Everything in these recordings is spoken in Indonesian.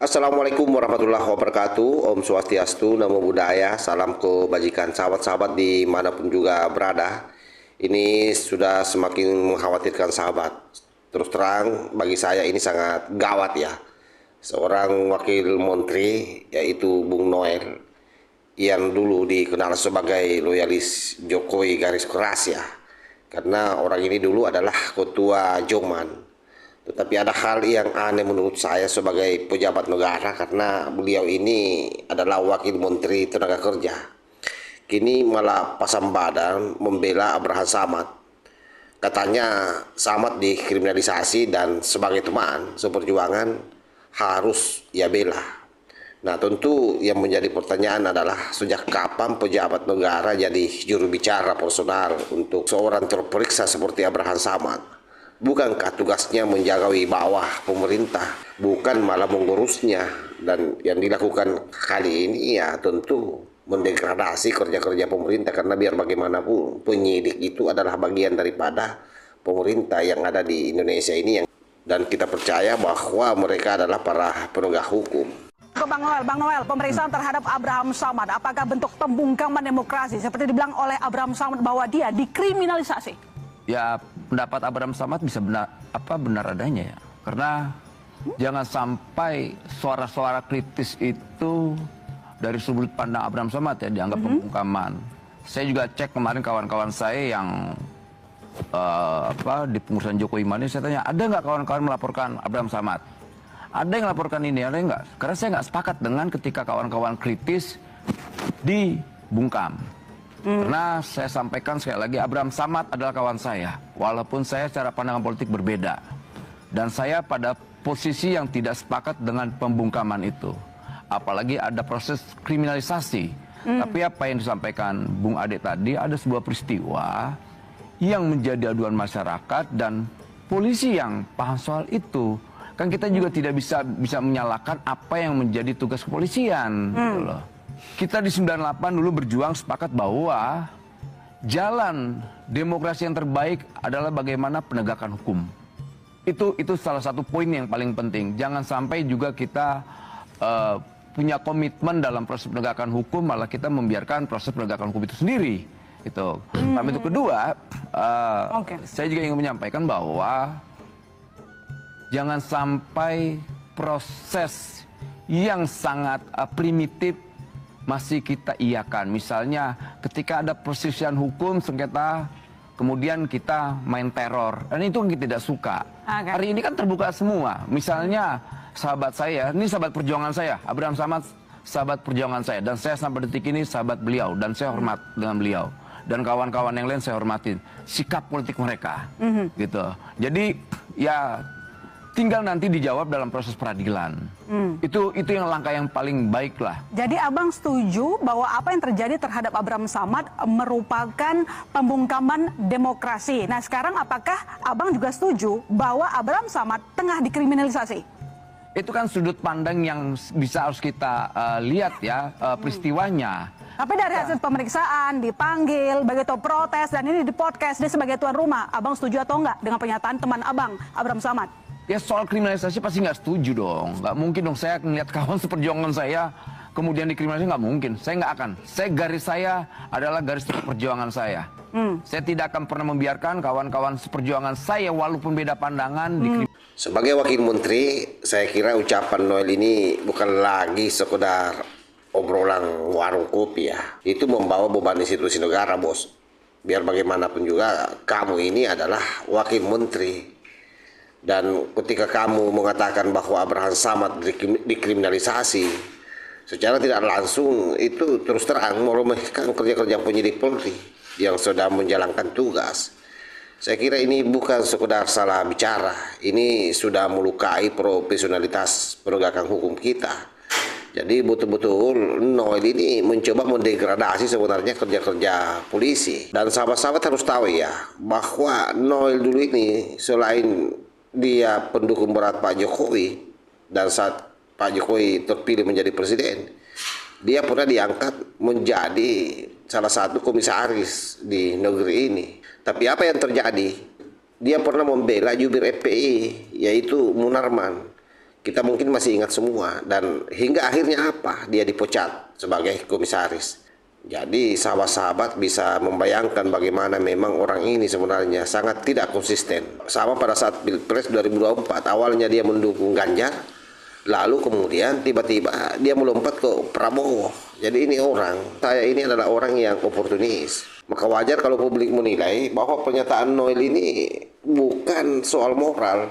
Assalamualaikum warahmatullahi wabarakatuh. Om Swastiastu, Namo Buddhaya, salam kebajikan sahabat-sahabat dimanapun juga berada. Ini sudah semakin mengkhawatirkan sahabat. Terus terang bagi saya ini sangat gawat ya. Seorang wakil menteri yaitu Bung Noel yang dulu dikenal sebagai loyalis Jokowi garis keras ya. Karena orang ini dulu adalah ketua Joman. Tetapi ada hal yang aneh menurut saya sebagai pejabat negara karena beliau ini adalah wakil menteri tenaga kerja. Kini malah pasang badan membela Abraham Samad. Katanya Samad dikriminalisasi dan sebagai teman seperjuangan harus ia bela. Nah tentu yang menjadi pertanyaan adalah sejak kapan pejabat negara jadi juru bicara personal untuk seorang terperiksa seperti Abraham Samad? Bukankah tugasnya menjaga wibawa pemerintah, bukan malah mengurusnya? Dan yang dilakukan kali ini ya tentu mendegradasi kerja-kerja pemerintah, karena biar bagaimanapun penyidik itu adalah bagian daripada pemerintah yang ada di Indonesia ini, dan kita percaya bahwa mereka adalah para penegak hukum. Bang Noel, pemeriksaan terhadap Abraham Samad, apakah bentuk pembungkaman demokrasi seperti dibilang oleh Abraham Samad bahwa dia dikriminalisasi? Ya, pendapat Abraham Samad bisa benar adanya ya. Karena jangan sampai suara-suara kritis itu dari sudut pandang Abraham Samad ya dianggap pembungkaman. Saya juga cek kemarin kawan-kawan saya yang di pengurusan Jokowi Mani, saya tanya, ada nggak kawan-kawan melaporkan Abraham Samad? Ada yang laporkan ini, ada yang nggak? Karena saya nggak sepakat dengan ketika kawan-kawan kritis dibungkam. Karena saya sampaikan sekali lagi, Abraham Samad adalah kawan saya. Walaupun saya secara pandangan politik berbeda. Dan saya pada posisi yang tidak sepakat dengan pembungkaman itu. Apalagi ada proses kriminalisasi. Tapi apa yang disampaikan Bung Ade tadi, ada sebuah peristiwa yang menjadi aduan masyarakat dan polisi yang paham soal itu. Kan kita juga tidak bisa menyalahkan apa yang menjadi tugas kepolisian. Gitu loh. Kita di 98 dulu berjuang sepakat bahwa jalan demokrasi yang terbaik adalah bagaimana penegakan hukum. Itu salah satu poin yang paling penting. Jangan sampai juga kita punya komitmen dalam proses penegakan hukum, malah kita membiarkan proses penegakan hukum itu sendiri. Itu. Tapi itu kedua, saya juga ingin menyampaikan bahwa jangan sampai proses yang sangat primitif masih kita iakan. Misalnya ketika ada perselisihan hukum sengketa, kemudian kita main teror, dan itu kita tidak suka. Hari ini kan terbuka semua. Misalnya sahabat saya, ini sahabat perjuangan saya, Abraham Samad, sahabat perjuangan saya, dan saya sampai detik ini sahabat beliau, dan saya hormat dengan beliau, dan kawan-kawan yang lain saya hormatin sikap politik mereka, gitu. Jadi ya tinggal nanti dijawab dalam proses peradilan. Itu yang langkah yang paling baik lah. Jadi abang setuju bahwa apa yang terjadi terhadap Abraham Samad merupakan pembungkaman demokrasi. Nah sekarang apakah abang juga setuju bahwa Abraham Samad tengah dikriminalisasi? Itu kan sudut pandang yang bisa harus kita lihat ya peristiwanya. Tapi dari hasil pemeriksaan, dipanggil, begitu protes, dan ini di podcast, dia sebagai tuan rumah. Abang setuju atau enggak dengan pernyataan teman abang, Abraham Samad? Ya soal kriminalisasi pasti nggak setuju dong. Nggak mungkin dong saya melihat kawan seperjuangan saya kemudian dikriminalisasi, nggak mungkin. Saya nggak akan. Garis saya adalah garis perjuangan saya. Saya tidak akan pernah membiarkan kawan-kawan seperjuangan saya walaupun beda pandangan dikriminalisasi. Sebagai wakil menteri, saya kira ucapan Noel ini bukan lagi sekedar obrolan warung kopi ya. Itu membawa beban institusi negara, bos. Biar bagaimanapun juga kamu ini adalah wakil menteri. Dan ketika kamu mengatakan bahwa Abraham Samad dikriminalisasi, secara tidak langsung itu terus terang meremehkan kerja-kerja penyidik Polri yang sedang menjalankan tugas. Saya kira ini bukan sekedar salah bicara, ini sudah melukai profesionalitas penegakan hukum kita. Jadi betul-betul Noel ini mencoba mendegradasi sebenarnya kerja-kerja polisi. Dan sahabat-sahabat harus tahu ya, bahwa Noel dulu ini selain dia pendukung berat Pak Jokowi, dan saat Pak Jokowi terpilih menjadi presiden, dia pernah diangkat menjadi salah satu komisaris di negeri ini. Tapi apa yang terjadi? Dia pernah membela jubir FPI, yaitu Munarman. Kita mungkin masih ingat semua, dan hingga akhirnya apa? Dia dipecat sebagai komisaris. Jadi sahabat-sahabat bisa membayangkan bagaimana memang orang ini sebenarnya sangat tidak konsisten. Sama pada saat Pilpres 2024, awalnya dia mendukung Ganjar, lalu kemudian tiba-tiba dia melompat ke Prabowo. Jadi ini saya ini adalah orang yang oportunis. Maka wajar kalau publik menilai bahwa pernyataan Noel ini bukan soal moral,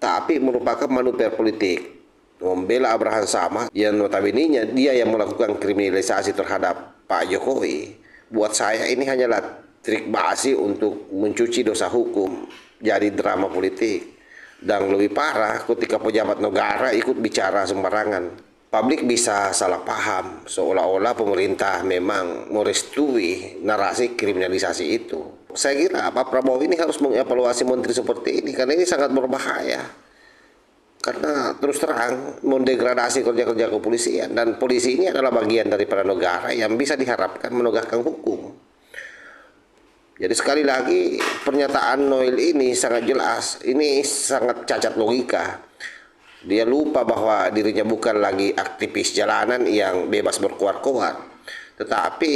tapi merupakan manuver politik. Membela Abraham Samad yang notabene dia yang melakukan kriminalisasi terhadap Pak Jokowi. Buat saya ini hanyalah trik basi untuk mencuci dosa hukum jadi drama politik. Dan lebih parah ketika pejabat negara ikut bicara sembarangan. Publik bisa salah paham seolah-olah pemerintah memang merestui narasi kriminalisasi itu. Saya kira Pak Prabowo ini harus mengevaluasi menteri seperti ini karena ini sangat berbahaya. Karena terus terang mendegradasi kerja-kerja kepolisian, dan polisi ini adalah bagian daripada negara yang bisa diharapkan menegakkan hukum. Jadi sekali lagi pernyataan Noel ini sangat jelas, ini sangat cacat logika. Dia lupa bahwa dirinya bukan lagi aktivis jalanan yang bebas berkoar-koar, tetapi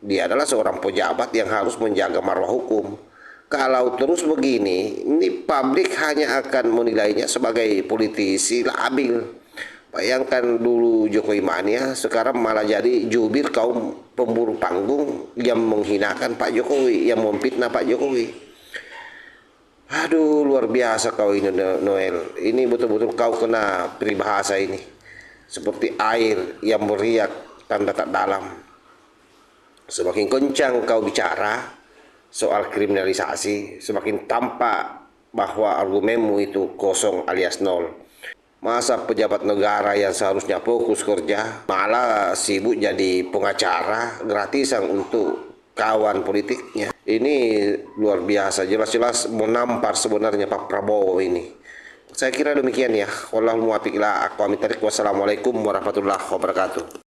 dia adalah seorang pejabat yang harus menjaga marwah hukum. Kalau terus begini, ini publik hanya akan menilainya sebagai politisi labil. Bayangkan dulu Jokowi mania, sekarang malah jadi jubir kaum pemburu panggung yang menghinakan Pak Jokowi, yang memfitnah Pak Jokowi. Aduh, luar biasa kau ini Noel. Ini betul-betul kau kena peribahasa ini. Seperti air yang beriak tanda tak dalam. Semakin kencang kau bicara soal kriminalisasi, semakin tampak bahwa argumenmu itu kosong alias nol. Masa pejabat negara yang seharusnya fokus kerja malah sibuk jadi pengacara gratisan untuk kawan politiknya. Ini luar biasa, jelas-jelas menampar sebenarnya Pak Prabowo ini. Saya kira demikian ya. Wallahul muwaffiq ila aqwamit thoriq. Wassalamualaikum warahmatullahi wabarakatuh.